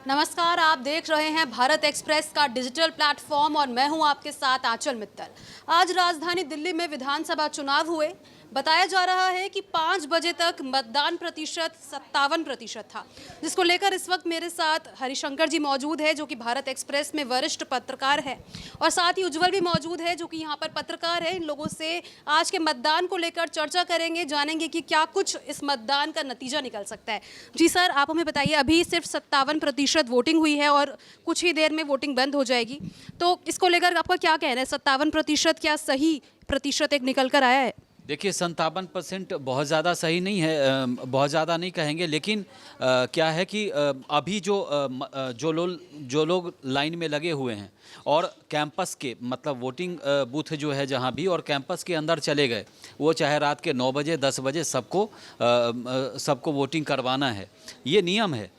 नमस्कार, आप देख रहे हैं भारत एक्सप्रेस का डिजिटल प्लेटफॉर्म और मैं हूं आपके साथ आंचल मित्तल। आज राजधानी दिल्ली में विधानसभा चुनाव हुए। बताया जा रहा है कि 5 बजे तक मतदान प्रतिशत 57% था, जिसको लेकर इस वक्त मेरे साथ हरिशंकर जी मौजूद है, जो कि भारत एक्सप्रेस में वरिष्ठ पत्रकार है, और साथ ही उज्जवल भी मौजूद है, जो कि यहाँ पर पत्रकार है। इन लोगों से आज के मतदान को लेकर चर्चा करेंगे, जानेंगे कि क्या कुछ इस मतदान का नतीजा निकल सकता है। जी सर, आप हमें बताइए, अभी सिर्फ 57% वोटिंग हुई है और कुछ ही देर में वोटिंग बंद हो जाएगी, तो इसको लेकर आपका क्या कहना है? 57% क्या सही प्रतिशत एक निकल कर आया है? देखिए 57% बहुत ज़्यादा सही नहीं है, बहुत ज़्यादा नहीं कहेंगे, लेकिन क्या है कि अभी जो लोग लाइन में लगे हुए हैं और कैंपस के मतलब वोटिंग बूथ जो है जहाँ भी और कैंपस के अंदर चले गए, वो चाहे रात के 9 बजे 10 बजे सबको वोटिंग करवाना है, ये नियम है।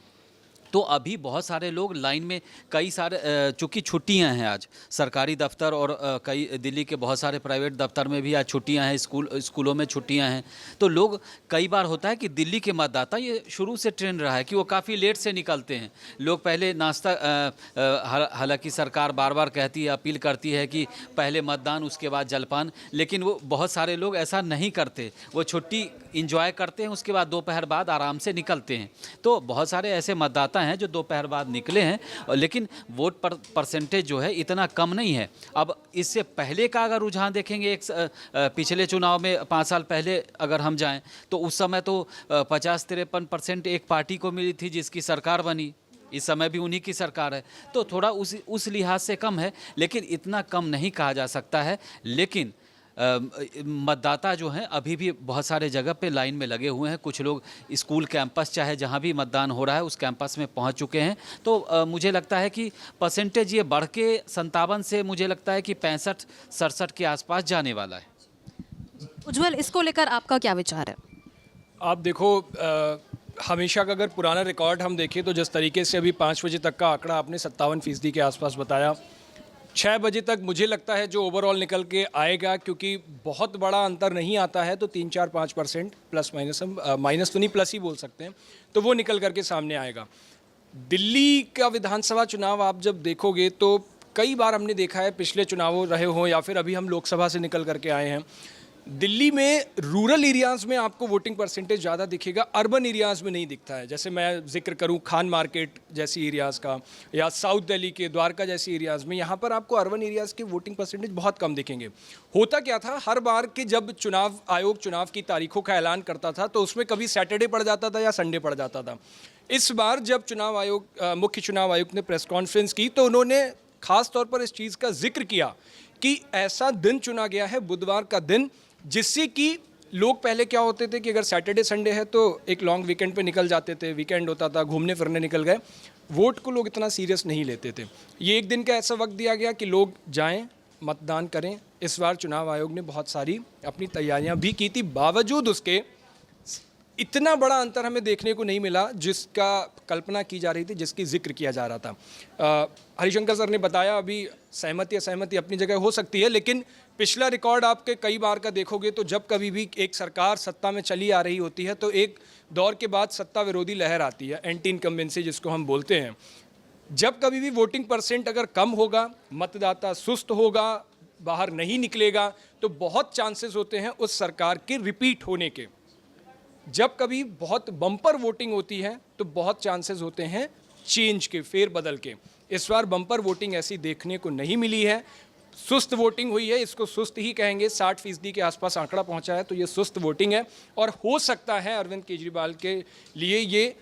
तो अभी बहुत सारे लोग लाइन में, कई सारे चूँकि छुट्टियां हैं आज सरकारी दफ्तर और कई दिल्ली के बहुत सारे प्राइवेट दफ्तर में भी आज छुट्टियां हैं, स्कूलों में छुट्टियां हैं। तो लोग, कई बार होता है कि दिल्ली के मतदाता, ये शुरू से ट्रेंड रहा है कि वो काफ़ी लेट से निकलते हैं। लोग पहले नाश्ता, हालांकि सरकार बार बार कहती है, अपील करती है कि पहले मतदान उसके बाद जलपान, लेकिन वो बहुत सारे लोग ऐसा नहीं करते। वो छुट्टी इंजॉय करते हैं, उसके बाद दोपहर बाद आराम से निकलते हैं। तो बहुत सारे ऐसे मतदाता हैं जो दोपहर बाद निकले हैं, लेकिन वोट परसेंटेज जो है इतना कम नहीं है। अब इससे पहले का अगर रुझान देखेंगे, पिछले चुनाव में 5 साल पहले अगर हम जाएं, तो उस समय तो 50-53% एक पार्टी को मिली थी जिसकी सरकार बनी। इस समय भी उन्हीं की सरकार है, तो थोड़ा उस लिहाज से कम है, लेकिन इतना कम नहीं कहा जा सकता है। लेकिन मतदाता जो हैं अभी भी बहुत सारे जगह पे लाइन में लगे हुए हैं। कुछ लोग स्कूल कैंपस, चाहे जहां भी मतदान हो रहा है उस कैंपस में पहुंच चुके हैं। तो मुझे लगता है कि परसेंटेज ये बढ़ के 57 से मुझे लगता है कि 65-67 के आसपास जाने वाला है। उज्जवल, इसको लेकर आपका क्या विचार है? आप देखो, हमेशा का अगर पुराना रिकॉर्ड हम देखें तो जिस तरीके से अभी 5 बजे तक का आंकड़ा आपने 57% के आसपास बताया, 6 बजे तक मुझे लगता है जो ओवरऑल निकल के आएगा, क्योंकि बहुत बड़ा अंतर नहीं आता है, तो 3-4-5% प्लस माइनस, हम माइनस तो नहीं प्लस ही बोल सकते हैं, तो वो निकल करके सामने आएगा। दिल्ली का विधानसभा चुनाव आप जब देखोगे तो कई बार हमने देखा है, पिछले चुनाव रहे हों या फिर अभी हम लोकसभा से निकल करके आए हैं, दिल्ली में रूरल एरियाज़ में आपको वोटिंग परसेंटेज ज़्यादा दिखेगा, अर्बन एरियाज़ में नहीं दिखता है। जैसे मैं जिक्र करूं खान मार्केट जैसी एरियाज़ का, या साउथ दिल्ली के द्वारका जैसी एरियाज़ में, यहाँ पर आपको अर्बन एरियाज़ के वोटिंग परसेंटेज बहुत कम दिखेंगे। होता क्या था, हर बार के जब चुनाव आयोग चुनाव की तारीखों का ऐलान करता था तो उसमें कभी सैटरडे पड़ जाता था या संडे पड़ जाता था। इस बार जब चुनाव आयोग, मुख्य चुनाव आयुक्त ने प्रेस कॉन्फ्रेंस की, तो उन्होंने खास तौर पर इस चीज़ का जिक्र किया कि ऐसा दिन चुना गया है, बुधवार का दिन, जिससे कि लोग, पहले क्या होते थे कि अगर सैटरडे संडे है तो एक लॉन्ग वीकेंड पे निकल जाते थे, वीकेंड होता था, घूमने फिरने निकल गए, वोट को लोग इतना सीरियस नहीं लेते थे। ये एक दिन का ऐसा वक्त दिया गया कि लोग जाएं, मतदान करें। इस बार चुनाव आयोग ने बहुत सारी अपनी तैयारियां भी की थी, बावजूद उसके इतना बड़ा अंतर हमें देखने को नहीं मिला जिसका कल्पना की जा रही थी, जिसकी जिक्र किया जा रहा था। हरिशंकर सर ने बताया, अभी सहमति असहमति अपनी जगह हो सकती है, लेकिन पिछला रिकॉर्ड आपके कई बार का देखोगे तो जब कभी भी एक सरकार सत्ता में चली आ रही होती है तो एक दौर के बाद सत्ता विरोधी लहर आती है, एंटी इनकम्बेंसी जिसको हम बोलते हैं। जब कभी भी वोटिंग परसेंट अगर कम होगा, मतदाता सुस्त होगा, बाहर नहीं निकलेगा, तो बहुत चांसेस होते हैं उस सरकार के रिपीट होने के। जब कभी बहुत बम्पर वोटिंग होती है तो बहुत चांसेस होते हैं चेंज के, फेरबदल के। इस बार बम्पर वोटिंग ऐसी देखने को नहीं मिली है, सुस्त वोटिंग हुई है, इसको सुस्त ही कहेंगे। 60% के आसपास आंकड़ा पहुंचा है, तो ये सुस्त वोटिंग है। और हो सकता है अरविंद केजरीवाल के लिए ये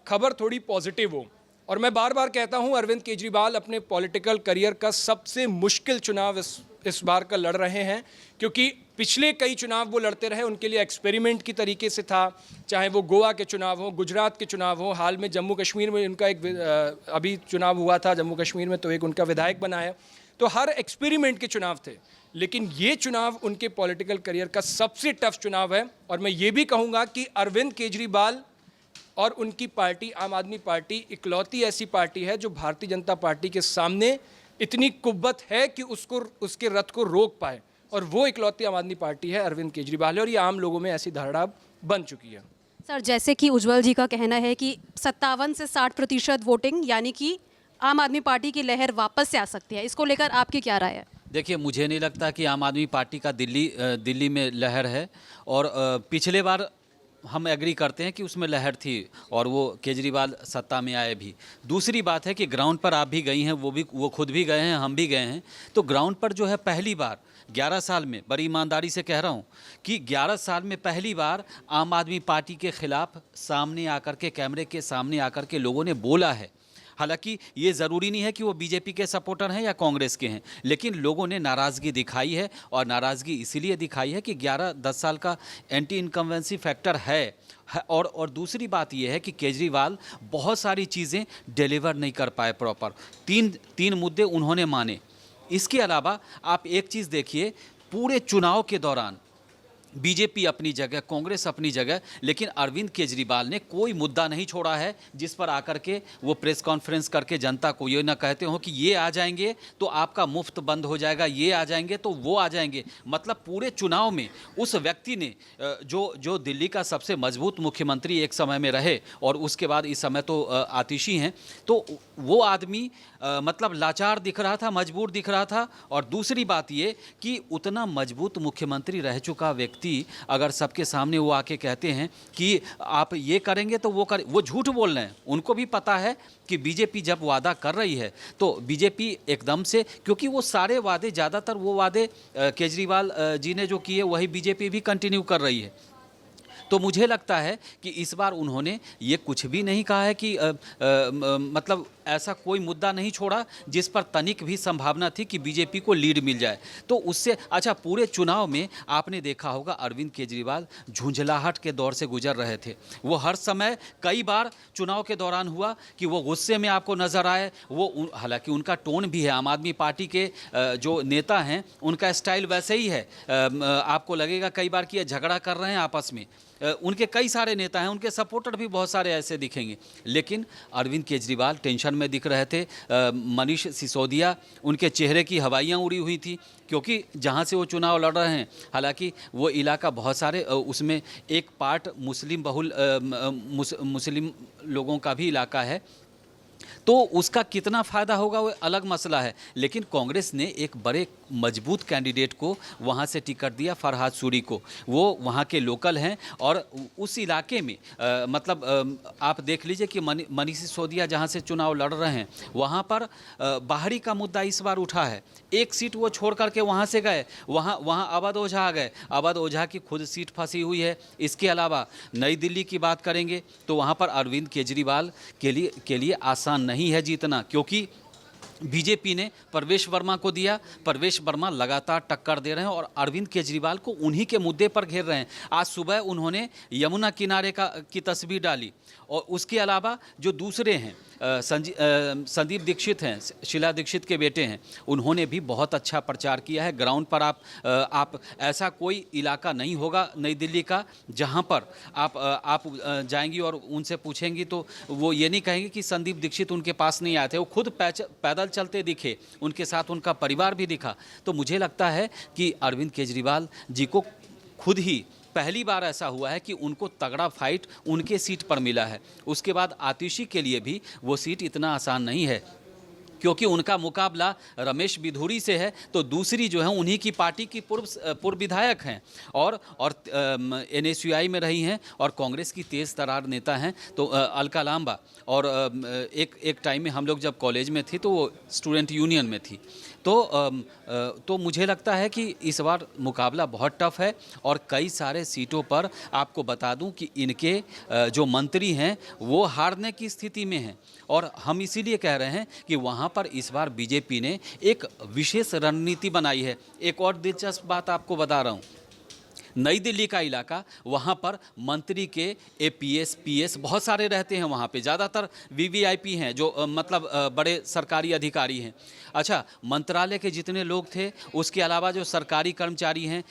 खबर थोड़ी पॉजिटिव हो। और मैं बार बार कहता हूं, अरविंद केजरीवाल अपने पॉलिटिकल करियर का सबसे मुश्किल चुनाव इस बार का लड़ रहे हैं, क्योंकि पिछले कई चुनाव वो लड़ते रहे, उनके लिए एक्सपेरिमेंट की तरीके से था, चाहे वो गोवा के चुनाव हो, गुजरात के चुनाव हो, हाल में जम्मू कश्मीर में उनका एक अभी चुनाव हुआ था जम्मू कश्मीर में, तो एक उनका विधायक बना है। तो हर एक्सपेरिमेंट के चुनाव थे, लेकिन ये चुनाव उनके पॉलिटिकल करियर का सबसे टफ चुनाव है। और मैं ये भी कहूँगा कि अरविंद केजरीवाल और उनकी पार्टी, आम आदमी पार्टी, इकलौती ऐसी पार्टी है जो भारतीय जनता पार्टी के सामने इतनी कुव्वत है कि उसके रथ को रोक पाए, और वो इकलौती आम आदमी पार्टी है अरविंद केजरीवाल है, और ये आम लोगों में ऐसी धारणा बन चुकी है। सर, जैसे कि उज्जवल जी का कहना है कि 57 से 60% वोटिंग, यानी कि आम आदमी पार्टी की लहर वापस से आ सकती है, इसको लेकर आपकी क्या राय है? देखिए, मुझे नहीं लगता कि आम आदमी पार्टी का दिल्ली में लहर है। और पिछले बार हम एग्री करते हैं कि उसमें लहर थी और वो केजरीवाल सत्ता में आए भी। दूसरी बात है कि ग्राउंड पर आप भी गई हैं, वो खुद भी गए हैं, हम भी गए हैं। तो ग्राउंड पर जो है पहली बार 11 साल में, बड़ी ईमानदारी से कह रहा हूँ कि 11 साल में पहली बार आम आदमी पार्टी के खिलाफ सामने आकर के, कैमरे के सामने आकर के लोगों ने बोला है। हालांकि ये ज़रूरी नहीं है कि वो बीजेपी के सपोर्टर हैं या कांग्रेस के हैं, लेकिन लोगों ने नाराज़गी दिखाई है। और नाराज़गी इसीलिए दिखाई है कि 11-10 साल का एंटी इनकम्बेंसी फैक्टर है। और दूसरी बात ये है कि केजरीवाल बहुत सारी चीज़ें डिलीवर नहीं कर पाए प्रॉपर। तीन मुद्दे उन्होंने माने। इसके अलावा आप एक चीज़ देखिए, पूरे चुनाव के दौरान बीजेपी अपनी जगह, कांग्रेस अपनी जगह, लेकिन अरविंद केजरीवाल ने कोई मुद्दा नहीं छोड़ा है जिस पर आकर के वो प्रेस कॉन्फ्रेंस करके जनता को ये ना कहते हो कि ये आ जाएंगे तो आपका मुफ्त बंद हो जाएगा, ये आ जाएंगे तो वो आ जाएंगे। मतलब पूरे चुनाव में उस व्यक्ति ने जो दिल्ली का सबसे मजबूत मुख्यमंत्री एक समय में रहे और उसके बाद इस समय तो आतिशी हैं, तो वो आदमी मतलब लाचार दिख रहा था, मजबूर दिख रहा था। और दूसरी बात ये कि उतना मजबूत मुख्यमंत्री रह चुका व्यक्ति अगर सबके सामने वो आके कहते हैं कि आप ये करेंगे तो वो झूठ बोल रहे हैं। उनको भी पता है कि बीजेपी जब वादा कर रही है तो बीजेपी एकदम से, क्योंकि वो सारे वादे, ज़्यादातर वो वादे केजरीवाल जी ने जो किए वही बीजेपी भी कंटिन्यू कर रही है। तो मुझे लगता है कि इस बार उन्होंने ये कुछ भी नहीं कहा है कि मतलब ऐसा कोई मुद्दा नहीं छोड़ा जिस पर तनिक भी संभावना थी कि बीजेपी को लीड मिल जाए। तो उससे अच्छा, पूरे चुनाव में आपने देखा होगा अरविंद केजरीवाल झुंझलाहट के दौर से गुजर रहे थे। वो हर समय, कई बार चुनाव के दौरान हुआ कि वो गुस्से में आपको नज़र आए। हालांकि उनका टोन भी है, आम आदमी पार्टी के जो नेता हैं उनका स्टाइल वैसे ही है। आपको लगेगा कई बार कि ये झगड़ा कर रहे हैं आपस में। उनके कई सारे नेता हैं, उनके सपोर्टर भी बहुत सारे ऐसे दिखेंगे, लेकिन अरविंद केजरीवाल टेंशन में दिख रहे थे। मनीष सिसोदिया, उनके चेहरे की हवाइयाँ उड़ी हुई थी, क्योंकि जहाँ से वो चुनाव लड़ रहे हैं, हालांकि वो इलाका बहुत सारे, उसमें एक पार्ट मुस्लिम बहुल मुस्लिम लोगों का भी इलाका है, तो उसका कितना फ़ायदा होगा वो अलग मसला है। लेकिन कांग्रेस ने एक बड़े मजबूत कैंडिडेट को वहाँ से टिकट दिया, फरहाद सूरी को। वो वहाँ के लोकल हैं और उस इलाके में आप देख लीजिए कि मनीष सिसोदिया जहाँ से चुनाव लड़ रहे हैं वहाँ पर बाहरी का मुद्दा इस बार उठा है। एक सीट वो छोड़ करके वहाँ से गए, वहाँ अवध ओझा आ गए। अवध ओझा की खुद सीट फंसी हुई है। इसके अलावा नई दिल्ली की बात करेंगे तो वहाँ पर अरविंद केजरीवाल के लिए आसान नहीं है जीतना, क्योंकि बीजेपी ने परवेश वर्मा को दिया। परवेश वर्मा लगातार टक्कर दे रहे हैं और अरविंद केजरीवाल को उन्हीं के मुद्दे पर घेर रहे हैं। आज सुबह उन्होंने यमुना किनारे की तस्वीर डाली और उसके अलावा जो दूसरे हैं संदीप दीक्षित हैं, शीला दीक्षित के बेटे हैं, उन्होंने भी बहुत अच्छा प्रचार किया है। ग्राउंड पर आप ऐसा कोई इलाका नहीं होगा नई दिल्ली का जहां पर आप जाएंगी और उनसे पूछेंगी तो वो ये नहीं कहेंगे कि संदीप दीक्षित उनके पास नहीं आए थे। वो खुद पैदल चलते दिखे, उनके साथ उनका परिवार भी दिखा। तो मुझे लगता है कि अरविंद केजरीवाल जी को खुद ही पहली बार ऐसा हुआ है कि उनको तगड़ा फाइट उनके सीट पर मिला है। उसके बाद आतिशी के लिए भी वो सीट इतना आसान नहीं है, क्योंकि उनका मुकाबला रमेश बिधूरी से है। तो दूसरी जो है उन्हीं की पार्टी की पूर्व विधायक हैं और NSUI में रही हैं और कांग्रेस की तेज़ तरार नेता हैं तो अलका लांबा। और एक टाइम में हम लोग जब कॉलेज में थे तो वो स्टूडेंट यूनियन में थी। तो मुझे लगता है कि इस बार मुकाबला बहुत टफ है और कई सारे सीटों पर आपको बता दूं कि इनके जो मंत्री हैं वो हारने की स्थिति में हैं। और हम इसीलिए कह रहे हैं कि वहाँ पर इस बार बीजेपी ने एक विशेष रणनीति बनाई है। एक और दिलचस्प बात आपको बता रहा हूँ, नई दिल्ली का इलाका, वहाँ पर मंत्री के APS PS बहुत सारे रहते हैं। वहाँ पे ज़्यादातर VVIP हैं जो बड़े सरकारी अधिकारी हैं। अच्छा, मंत्रालय के जितने लोग थे, उसके अलावा जो सरकारी कर्मचारी हैं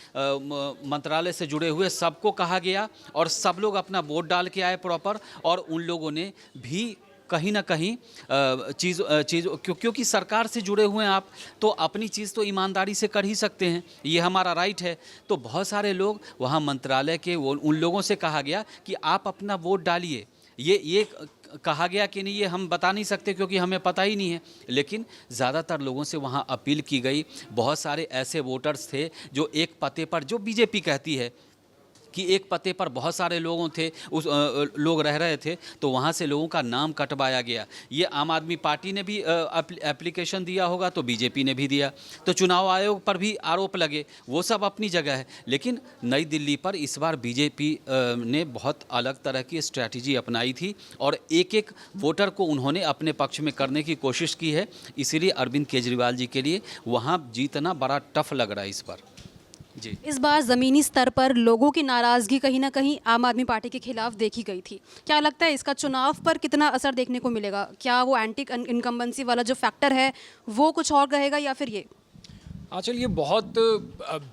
मंत्रालय से जुड़े हुए, सबको कहा गया और सब लोग अपना वोट डाल के आए प्रॉपर। और उन लोगों ने भी कहीं ना कहीं क्योंकि सरकार से जुड़े हुए हैं आप, तो अपनी चीज़ तो ईमानदारी से कर ही सकते हैं, ये हमारा राइट है। तो बहुत सारे लोग वहाँ मंत्रालय के उन लोगों से कहा गया कि आप अपना वोट डालिए। ये कहा गया कि नहीं ये हम बता नहीं सकते क्योंकि हमें पता ही नहीं है, लेकिन ज़्यादातर लोगों से वहाँ अपील की गई। बहुत सारे ऐसे वोटर्स थे जो एक पते पर, जो बीजेपी कहती है कि एक पते पर बहुत सारे लोगों थे, लोग रह रहे थे, तो वहाँ से लोगों का नाम कटवाया गया। ये आम आदमी पार्टी ने भी एप्लीकेशन दिया होगा, तो बीजेपी ने भी दिया, तो चुनाव आयोग पर भी आरोप लगे, वो सब अपनी जगह है। लेकिन नई दिल्ली पर इस बार बीजेपी ने बहुत अलग तरह की स्ट्रैटेजी अपनाई थी और एक एक वोटर को उन्होंने अपने पक्ष में करने की कोशिश की है। इसीलिए अरविंद केजरीवाल जी के लिए वहाँ जीतना बड़ा टफ लग रहा है इस बार जी। इस बार ज़मीनी स्तर पर लोगों की नाराज़गी कहीं ना कहीं आम आदमी पार्टी के खिलाफ देखी गई थी। क्या लगता है इसका चुनाव पर कितना असर देखने को मिलेगा? क्या वो एंटी इनकम्बेंसी वाला जो फैक्टर है वो कुछ और रहेगा या फिर ये? आंचल, ये बहुत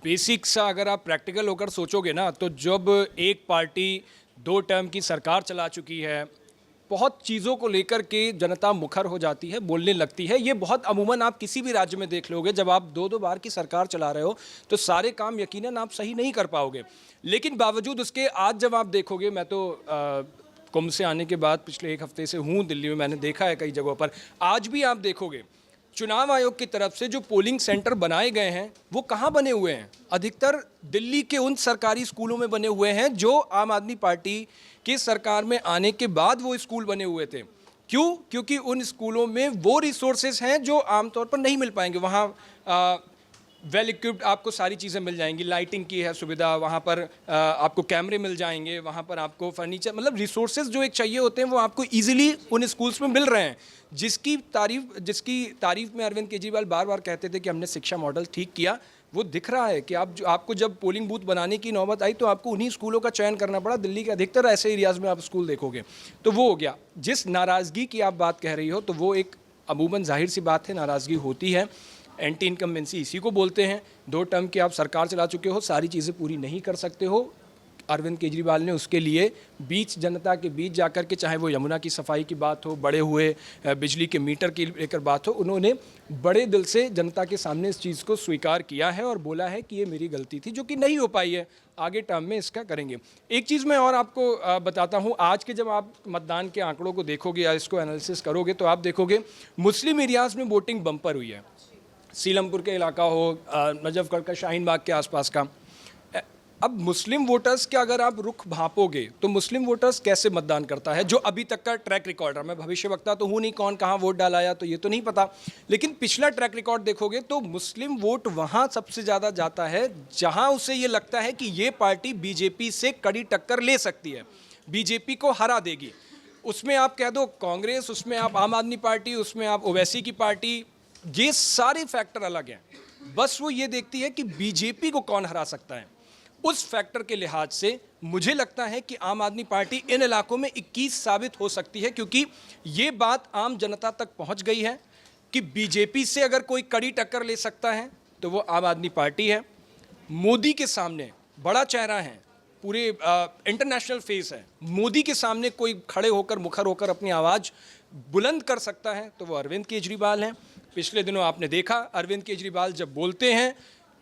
बेसिक सा अगर आप प्रैक्टिकल होकर सोचोगे ना, तो जब एक पार्टी 2 टर्म की सरकार चला चुकी है, बहुत चीज़ों को लेकर के जनता मुखर हो जाती है, बोलने लगती है। ये बहुत अमूमन आप किसी भी राज्य में देख लोगे, जब आप 2-2 बार की सरकार चला रहे हो तो सारे काम यकीनन आप सही नहीं कर पाओगे। लेकिन बावजूद उसके आज जब आप देखोगे, मैं तो कुंभ से आने के बाद पिछले 1 हफ्ते से हूँ दिल्ली में, मैंने देखा है कई जगहों पर, आज भी आप देखोगे चुनाव आयोग की तरफ से जो पोलिंग सेंटर बनाए गए हैं वो कहाँ बने हुए हैं? अधिकतर दिल्ली के उन सरकारी स्कूलों में बने हुए हैं जो आम आदमी पार्टी की सरकार में आने के बाद वो स्कूल बने हुए थे। क्यों? क्योंकि उन स्कूलों में वो रिसोर्सेज हैं जो आमतौर पर नहीं मिल पाएंगे। वहाँ वेल इक्विप्ड आपको सारी चीज़ें मिल जाएंगी, लाइटिंग की है सुविधा, वहाँ पर आपको कैमरे मिल जाएंगे, वहाँ पर आपको फर्नीचर, मतलब रिसोर्सेज जो एक चाहिए होते हैं वो आपको इजीली उन स्कूल्स में मिल रहे हैं। जिसकी तारीफ में अरविंद केजरीवाल बार बार कहते थे कि हमने शिक्षा मॉडल ठीक किया, वो दिख रहा है कि आपको जब पोलिंग बूथ बनाने की नौबत आई तो आपको उन्हीं स्कूलों का चयन करना पड़ा। दिल्ली के अधिकतर ऐसे एरियाज़ में आप स्कूल देखोगे। तो वो हो गया। जिस नाराज़गी की आप बात कह रही हो, तो वो एक अमूमन जाहिर सी बात है, नाराज़गी होती है। एंटी इनकम्बेंसी इसी को बोलते हैं। 2 टर्म की आप सरकार चला चुके हो, सारी चीज़ें पूरी नहीं कर सकते हो। अरविंद केजरीवाल ने उसके लिए बीच जनता के बीच जाकर के, चाहे वो यमुना की सफाई की बात हो, बड़े हुए बिजली के मीटर की लेकर बात हो, उन्होंने बड़े दिल से जनता के सामने इस चीज़ को स्वीकार किया है और बोला है कि ये मेरी गलती थी, जो कि नहीं हो पाई है। आगे टर्म में इसका करेंगे। एक चीज़ मैं और आपको बताता हूँ, आज के जब आप मतदान के आंकड़ों को देखोगे या इसको एनालिसिस करोगे तो आप देखोगे मुस्लिम एरियाज़ में वोटिंग बम्पर हुई है। सीलमपुर के इलाका हो, नजफगढ़ का, शाहीन बाग के आसपास का। अब मुस्लिम वोटर्स के अगर आप रुख भांपोगे तो मुस्लिम वोटर्स कैसे मतदान करता है, जो अभी तक का ट्रैक रिकॉर्ड है। मैं भविष्यवक्ता तो हूँ नहीं, कौन कहाँ वोट डालाया तो ये तो नहीं पता, लेकिन पिछला ट्रैक रिकॉर्ड देखोगे तो मुस्लिम वोट वहाँ सबसे ज़्यादा जाता है जहाँ उसे ये लगता है कि ये पार्टी बीजेपी से कड़ी टक्कर ले सकती है, बीजेपी को हरा देगी। उसमें आप कह दो कांग्रेस, उसमें आप आम आदमी पार्टी, उसमें आप ओवैसी की पार्टी, ये सारे फैक्टर अलग हैं। बस वो ये देखती है कि बीजेपी को कौन हरा सकता है। उस फैक्टर के लिहाज से मुझे लगता है कि आम आदमी पार्टी इन इलाकों में 21 साबित हो सकती है, क्योंकि ये बात आम जनता तक पहुंच गई है कि बीजेपी से अगर कोई कड़ी टक्कर ले सकता है तो वो आम आदमी पार्टी है। मोदी के सामने बड़ा चेहरा है, पूरे इंटरनेशनल फेस है, मोदी के सामने कोई खड़े होकर मुखर होकर अपनी आवाज़ बुलंद कर सकता है तो वो अरविंद केजरीवाल हैं। पिछले दिनों आपने देखा अरविंद केजरीवाल जब बोलते हैं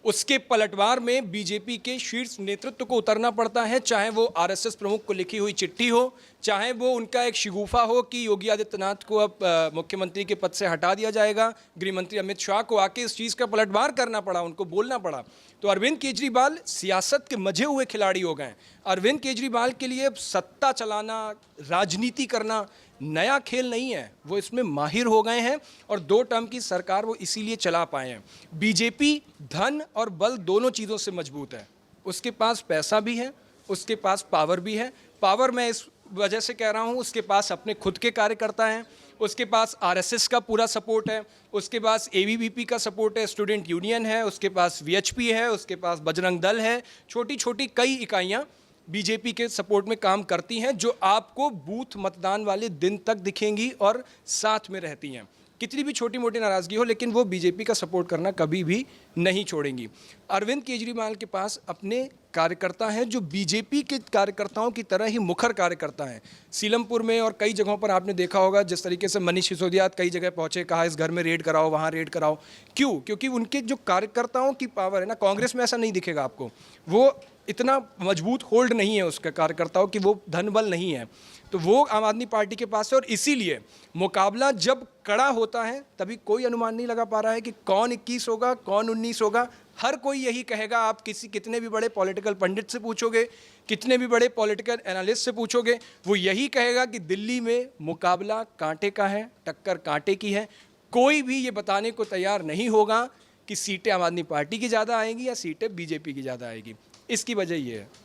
उसके पलटवार में बीजेपी के शीर्ष नेतृत्व को उतरना पड़ता है, चाहे वो आरएसएस प्रमुख को लिखी हुई चिट्ठी हो, चाहे वो उनका एक शिगुफा हो कि योगी आदित्यनाथ को अब मुख्यमंत्री के पद से हटा दिया जाएगा। गृह मंत्री अमित शाह को आके इस चीज़ का पलटवार करना पड़ा, उनको बोलना पड़ा। तो अरविंद केजरीवाल सियासत के मजे हुए खिलाड़ी हो गए। अरविंद केजरीवाल के लिए सत्ता चलाना, राजनीति करना नया खेल नहीं है, वो इसमें माहिर हो गए हैं और 2 टर्म की सरकार वो इसीलिए चला पाए हैं। बीजेपी धन और बल दोनों चीज़ों से मजबूत है, उसके पास पैसा भी है, उसके पास पावर भी है। पावर मैं इस वजह से कह रहा हूँ, उसके पास अपने खुद के कार्यकर्ता हैं, उसके पास आरएसएस का पूरा सपोर्ट है, उसके पास एबीवीपी का सपोर्ट है, स्टूडेंट यूनियन है, उसके पास वीएचपी है, उसके पास बजरंग दल है, छोटी छोटी कई इकाइयाँ बीजेपी के सपोर्ट में काम करती हैं, जो आपको बूथ मतदान वाले दिन तक दिखेंगी और साथ में रहती हैं। कितनी भी छोटी मोटी नाराज़गी हो, लेकिन वो बीजेपी का सपोर्ट करना कभी भी नहीं छोड़ेंगी। अरविंद केजरीवाल के पास अपने कार्यकर्ता हैं जो बीजेपी के कार्यकर्ताओं की तरह ही मुखर कार्यकर्ता हैं। सीलमपुर में और कई जगहों पर आपने देखा होगा जिस तरीके से मनीष सिसोदिया कई जगह पहुंचे, कहा इस घर में रेड कराओ, वहाँ रेड कराओ। क्यों? क्योंकि उनके जो कार्यकर्ताओं की पावर है ना, कांग्रेस में ऐसा नहीं दिखेगा आपको। वो इतना मजबूत होल्ड नहीं है उसके कार्यकर्ताओं की, वो धनबल नहीं है। तो वो आम आदमी पार्टी के पास है और इसीलिए मुकाबला जब कड़ा होता है तभी कोई अनुमान नहीं लगा पा रहा है कि कौन 21 होगा, कौन 19 होगा। हर कोई यही कहेगा, आप कितने भी बड़े पॉलिटिकल पंडित से पूछोगे, कितने भी बड़े पॉलिटिकल एनालिस्ट से पूछोगे, वो यही कहेगा कि दिल्ली में मुकाबला कांटे का है, टक्कर कांटे की है। कोई भी ये बताने को तैयार नहीं होगा कि सीटें आम आदमी पार्टी की ज़्यादा आएंगी या सीटें बीजेपी की ज़्यादा आएगी। इसकी वजह ये है।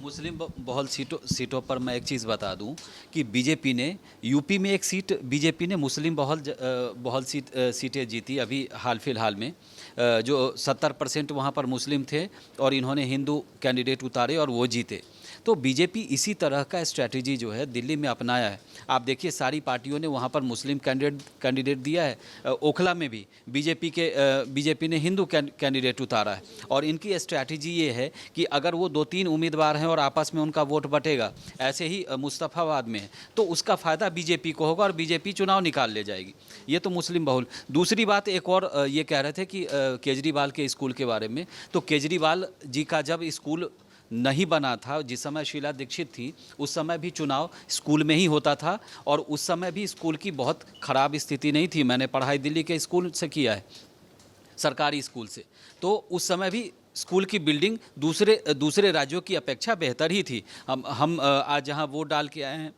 मुस्लिम बहुल सीटों पर मैं एक चीज़ बता दूं कि बीजेपी ने यूपी में एक सीट, बीजेपी ने मुस्लिम बहुल सीटें जीती अभी हाल फिलहाल में, जो 70% वहाँ पर मुस्लिम थे और इन्होंने हिंदू कैंडिडेट उतारे और वो जीते। तो बीजेपी इसी तरह का स्ट्रैटेजी जो है दिल्ली में अपनाया है। आप देखिए सारी पार्टियों ने वहाँ पर मुस्लिम कैंडिडेट दिया है। ओखला में भी बीजेपी ने हिंदू कैंडिडेट उतारा है और इनकी स्ट्रैटेजी ये है कि अगर वो 2-3 उम्मीदवार हैं और आपस में उनका वोट बटेगा, ऐसे ही मुस्तफ़ाबाद में है, तो उसका फ़ायदा बीजेपी को होगा और बीजेपी चुनाव निकाल ले जाएगी। ये तो मुस्लिम बहुल। दूसरी बात एक और ये कह रहे थे कि केजरीवाल के स्कूल के बारे में, तो केजरीवाल जी का जब स्कूल नहीं बना था, जिस समय शीला दीक्षित थी, उस समय भी चुनाव स्कूल में ही होता था और उस समय भी स्कूल की बहुत ख़राब स्थिति नहीं थी। मैंने पढ़ाई दिल्ली के स्कूल से किया है, सरकारी स्कूल से। तो उस समय भी स्कूल की बिल्डिंग दूसरे राज्यों की अपेक्षा बेहतर ही थी। हम आज जहां वोट डाल के आए हैं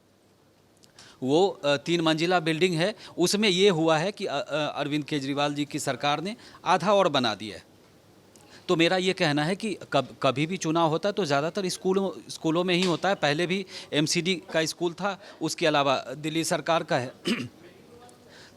वो 3 मंजिला बिल्डिंग है। उसमें ये हुआ है कि अरविंद केजरीवाल जी की सरकार ने आधा और बना दिया है। तो मेरा ये कहना है कि कभी भी चुनाव होता है तो ज़्यादातर स्कूलों में ही होता है। पहले भी एमसीडी का स्कूल था, उसके अलावा दिल्ली सरकार का है।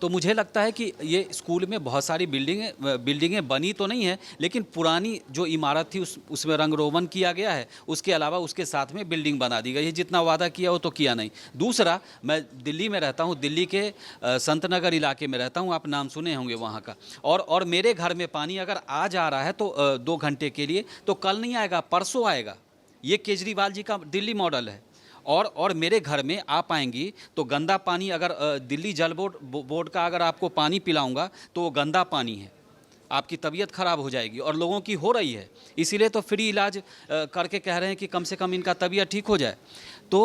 तो मुझे लगता है कि ये स्कूल में बहुत सारी बिल्डिंगें बनी तो नहीं है, लेकिन पुरानी जो इमारत थी उसमें रंग रोगन किया गया है। उसके अलावा उसके साथ में बिल्डिंग बना दी गई है। जितना वादा किया वो तो किया नहीं। दूसरा, मैं दिल्ली में रहता हूँ, दिल्ली के संत नगर इलाके में रहता हूँ, आप नाम सुने होंगे वहाँ का। और मेरे घर में पानी अगर आज आ रहा है तो 2 घंटे के लिए, तो कल नहीं आएगा, परसों आएगा। ये केजरीवाल जी का दिल्ली मॉडल है। और मेरे घर में आप आएंगी तो गंदा पानी, अगर दिल्ली जल बोर्ड का अगर आपको पानी पिलाऊंगा तो वो गंदा पानी है, आपकी तबीयत ख़राब हो जाएगी और लोगों की हो रही है। इसीलिए तो फ्री इलाज करके कह रहे हैं कि कम से कम इनका तबीयत ठीक हो जाए। तो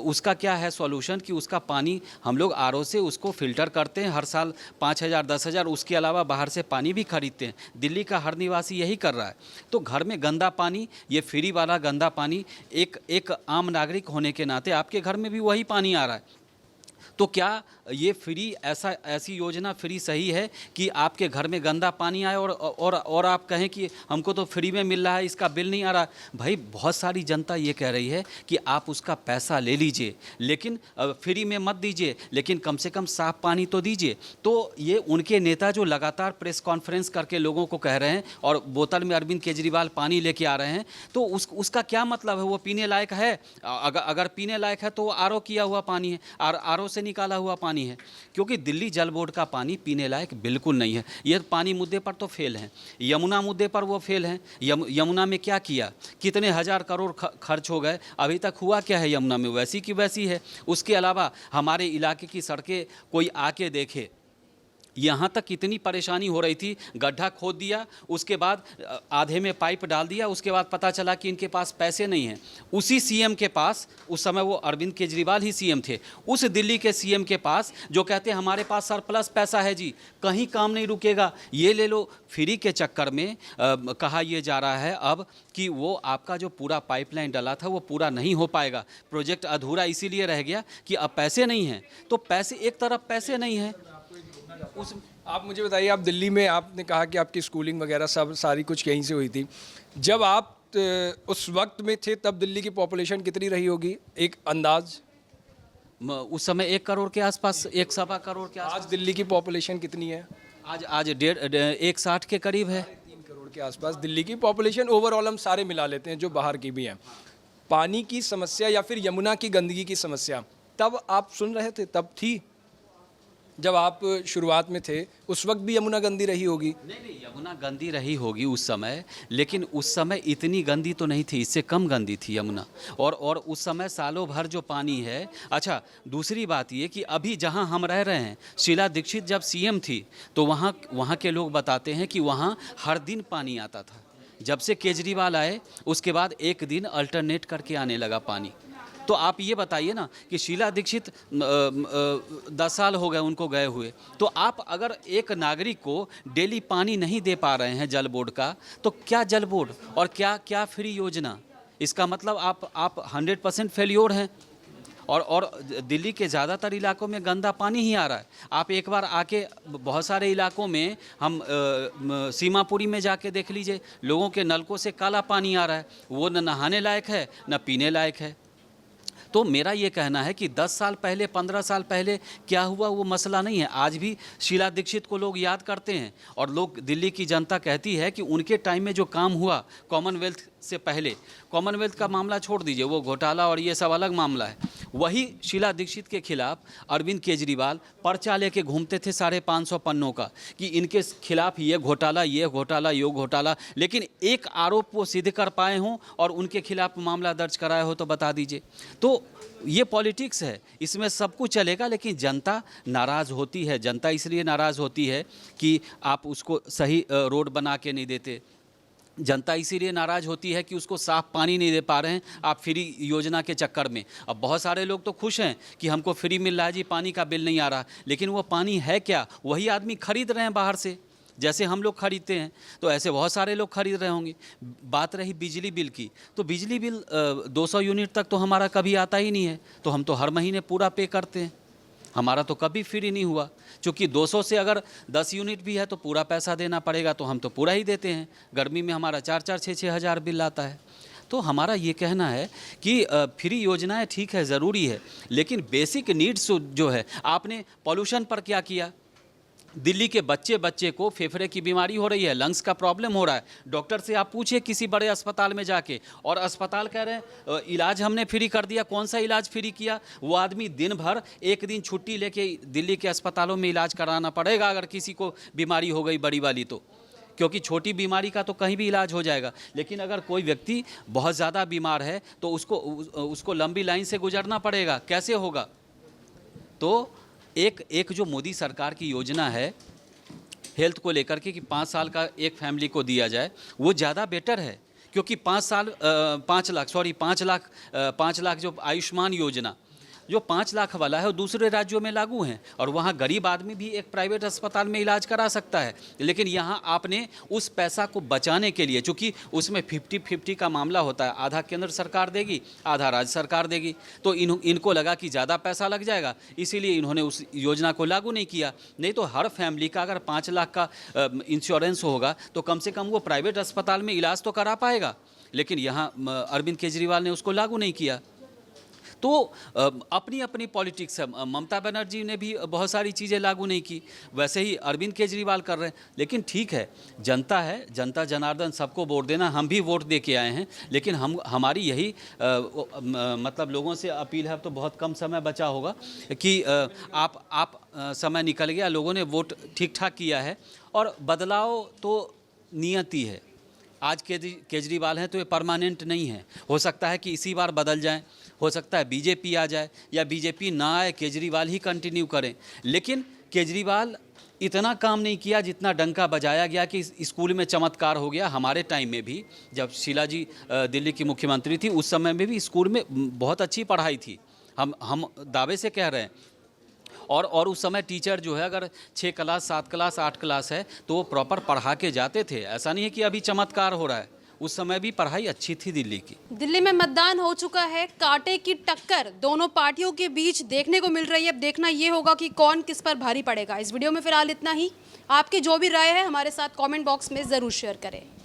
उसका क्या है सॉल्यूशन कि उसका पानी हम लोग आरओ से उसको फ़िल्टर करते हैं, हर साल 5,000 10,000, उसके अलावा बाहर से पानी भी खरीदते हैं। दिल्ली का हर निवासी यही कर रहा है। तो घर में गंदा पानी, ये फ्री वाला गंदा पानी, एक आम नागरिक होने के नाते आपके घर में भी वही पानी आ रहा है। तो क्या ये फ्री ऐसी योजना फ्री सही है कि आपके घर में गंदा पानी आए और आप कहें कि हमको तो फ्री में मिल रहा है, इसका बिल नहीं आ रहा? भाई बहुत सारी जनता ये कह रही है कि आप उसका पैसा ले लीजिए, लेकिन फ्री में मत दीजिए, लेकिन कम से कम साफ पानी तो दीजिए। तो ये उनके नेता जो लगातार प्रेस कॉन्फ्रेंस करके लोगों को कह रहे हैं और बोतल में अरविंद केजरीवाल पानी लेके आ रहे हैं, तो उसका क्या मतलब है? वो पीने लायक है? अगर पीने लायक है तो वो आरओ किया हुआ पानी है, आरओ से निकाला हुआ पानी है। क्योंकि दिल्ली जल बोर्ड का पानी पीने लायक बिल्कुल नहीं है। ये पानी मुद्दे पर तो फेल हैं, यमुना मुद्दे पर वो फेल हैं। यमुना में क्या किया, कितने हज़ार करोड़ खर्च हो गए, अभी तक हुआ क्या है यमुना में? वैसी की वैसी है। उसके अलावा हमारे इलाके की सड़कें कोई आके देखे, यहाँ तक कितनी परेशानी हो रही थी, गड्ढा खोद दिया, उसके बाद आधे में पाइप डाल दिया, उसके बाद पता चला कि इनके पास पैसे नहीं हैं। उसी सीएम के पास, उस समय वो अरविंद केजरीवाल ही सीएम थे, उस दिल्ली के सीएम के पास जो कहते हैं हमारे पास सरप्लस पैसा है जी, कहीं काम नहीं रुकेगा, ये ले लो। फ्री के चक्कर में कहा यह जा रहा है अब कि वो आपका जो पूरा पाइपलाइन डला था वो पूरा नहीं हो पाएगा, प्रोजेक्ट अधूरा इसीलिए रह गया कि अब पैसे नहीं हैं। तो पैसे, एक तरफ पैसे नहीं हैं। आप मुझे बताइए, आप दिल्ली में, आपने कहा कि आपकी स्कूलिंग वगैरह सब सारी कुछ यहीं से हुई थी। जब आप उस वक्त में थे तब दिल्ली की पॉपुलेशन कितनी रही होगी, एक अंदाज? उस समय 1 करोड़ के आसपास, 1.25 करोड़ के आसपास। आज दिल्ली की पॉपुलेशन कितनी है? आज 160 के करीब है। 3 करोड़ के आसपास दिल्ली की पॉपुलेशन ओवरऑल, हम सारे मिला लेते हैं जो बाहर की भी हैं। पानी की समस्या या फिर यमुना की गंदगी की समस्या तब आप सुन रहे थे, तब थी? जब आप शुरुआत में थे उस वक्त भी यमुना गंदी रही होगी। नहीं, यमुना गंदी रही होगी उस समय, लेकिन उस समय इतनी गंदी तो नहीं थी, इससे कम गंदी थी यमुना। और उस समय सालों भर जो पानी है। अच्छा, दूसरी बात ये कि अभी जहाँ हम रह रहे हैं, शीला दीक्षित जब सीएम थी तो वहाँ के लोग बताते हैं कि वहाँ हर दिन पानी आता था। जब से केजरीवाल आए उसके बाद एक दिन अल्टरनेट करके आने लगा पानी। तो आप ये बताइए ना कि शीला दीक्षित 10 साल हो गए उनको गए हुए, तो आप अगर एक नागरिक को डेली पानी नहीं दे पा रहे हैं जल बोर्ड का, तो क्या जल बोर्ड और क्या फ्री योजना? इसका मतलब आप 100% फेल्योर हैं। और दिल्ली के ज़्यादातर इलाकों में गंदा पानी ही आ रहा है। आप एक बार आके बहुत सारे इलाकों में हम सीमापुरी में जाके देख लीजिए, लोगों के नलकों से काला पानी आ रहा है, वो न नहाने लायक है न पीने लायक है। तो मेरा ये कहना है कि 10 साल पहले 15 साल पहले क्या हुआ वो मसला नहीं है। आज भी शीला दीक्षित को लोग याद करते हैं और लोग, दिल्ली की जनता कहती है कि उनके टाइम में जो काम हुआ कॉमनवेल्थ से पहले, कॉमनवेल्थ का मामला छोड़ दीजिए, वो घोटाला और ये सब अलग मामला है, वही शीला दीक्षित के खिलाफ अरविंद केजरीवाल पर्चा लेके घूमते थे 550 पन्नों का कि इनके खिलाफ ये घोटाला यो घोटाला, लेकिन एक आरोप वो सिद्ध कर पाए हों और उनके खिलाफ मामला दर्ज कराया हो तो बता दीजिए। तो ये पॉलिटिक्स है, इसमें सब कुछ चलेगा, लेकिन जनता नाराज़ होती है। जनता इसलिए नाराज़ होती है कि आप उसको सही रोड बना के नहीं देते। जनता इसीलिए नाराज़ होती है कि उसको साफ़ पानी नहीं दे पा रहे हैं आप फ्री योजना के चक्कर में। अब बहुत सारे लोग तो खुश हैं कि हमको फ्री मिल रहा है जी, पानी का बिल नहीं आ रहा, लेकिन वो पानी है क्या? वही आदमी खरीद रहे हैं बाहर से, जैसे हम लोग खरीदते हैं, तो ऐसे बहुत सारे लोग खरीद रहे होंगे। बात रही बिजली बिल की, तो बिजली बिल 200 यूनिट तक तो हमारा कभी आता ही नहीं है, तो हम तो हर महीने पूरा पे करते हैं, हमारा तो कभी फ्री नहीं हुआ। क्योंकि 200 से अगर 10 यूनिट भी है तो पूरा पैसा देना पड़ेगा, तो हम तो पूरा ही देते हैं। गर्मी में हमारा 4-4, 6-6 हज़ार बिल आता है। तो हमारा ये कहना है कि फ्री योजनाएं ठीक है, ज़रूरी है, लेकिन बेसिक नीड्स जो है, आपने पॉल्यूशन पर क्या किया? दिल्ली के बच्चे को फेफड़े की बीमारी हो रही है, लंग्स का प्रॉब्लम हो रहा है। डॉक्टर से आप पूछिए किसी बड़े अस्पताल में जाके, और अस्पताल कह रहे हैं इलाज हमने फ्री कर दिया। कौन सा इलाज फ्री किया? वो आदमी दिन भर एक दिन छुट्टी लेके दिल्ली के अस्पतालों में इलाज कराना पड़ेगा अगर किसी को बीमारी हो गई बड़ी वाली तो, क्योंकि छोटी बीमारी का तो कहीं भी इलाज हो जाएगा। लेकिन अगर कोई व्यक्ति बहुत ज़्यादा बीमार है तो उसको लंबी लाइन से गुजरना पड़ेगा, कैसे होगा? तो एक जो मोदी सरकार की योजना है हेल्थ को लेकर के कि 5 साल का एक फैमिली को दिया जाए, वो ज़्यादा बेटर है। क्योंकि 5 लाख जो आयुष्मान योजना, जो 5 लाख वाला है वो दूसरे राज्यों में लागू हैं, और वहाँ गरीब आदमी भी एक प्राइवेट अस्पताल में इलाज करा सकता है। लेकिन यहाँ आपने उस पैसा को बचाने के लिए, चूँकि उसमें 50-50 का मामला होता है, आधा केंद्र सरकार देगी आधा राज्य सरकार देगी, तो इनको लगा कि ज़्यादा पैसा लग जाएगा, इसीलिए इन्होंने उस योजना को लागू नहीं किया। नहीं तो हर फैमिली का अगर 5 लाख का इंश्योरेंस होगा तो कम से कम वो प्राइवेट अस्पताल में इलाज तो करा पाएगा। लेकिन यहाँ अरविंद केजरीवाल ने उसको लागू नहीं किया। तो अपनी अपनी पॉलिटिक्स है। ममता बनर्जी ने भी बहुत सारी चीज़ें लागू नहीं की, वैसे ही अरविंद केजरीवाल कर रहे हैं। लेकिन ठीक है, जनता है, जनता जनार्दन, सबको वोट देना, हम भी वोट दे के आए हैं। लेकिन हमारी यही मतलब लोगों से अपील है, अब तो बहुत कम समय बचा होगा, कि आप समय निकल गया, लोगों ने वोट ठीक ठाक किया है, और बदलाव तो नियति है। आज केजरीवाल हैं तो ये परमानेंट नहीं है, हो सकता है कि इसी बार बदल जाएं, हो सकता है बीजेपी आ जाए, या बीजेपी ना आए, केजरीवाल ही कंटिन्यू करें। लेकिन केजरीवाल इतना काम नहीं किया जितना डंका बजाया गया कि स्कूल में चमत्कार हो गया। हमारे टाइम में भी जब शीला जी दिल्ली की मुख्यमंत्री थी, उस समय में भी स्कूल में बहुत अच्छी पढ़ाई थी, हम दावे से कह रहे हैं। और उस समय टीचर जो है अगर 6 क्लास 7 क्लास 8 क्लास है तो वो प्रॉपर पढ़ा के जाते थे। ऐसा नहीं है कि अभी चमत्कार हो रहा है, उस समय भी पढ़ाई अच्छी थी दिल्ली की। दिल्ली में मतदान हो चुका है, कांटे की टक्कर दोनों पार्टियों के बीच देखने को मिल रही है। अब देखना ये होगा कि कौन किस पर भारी पड़ेगा। इस वीडियो में फिलहाल इतना ही। आपकी जो भी राय है हमारे साथ कमेंट बॉक्स में ज़रूर शेयर करें।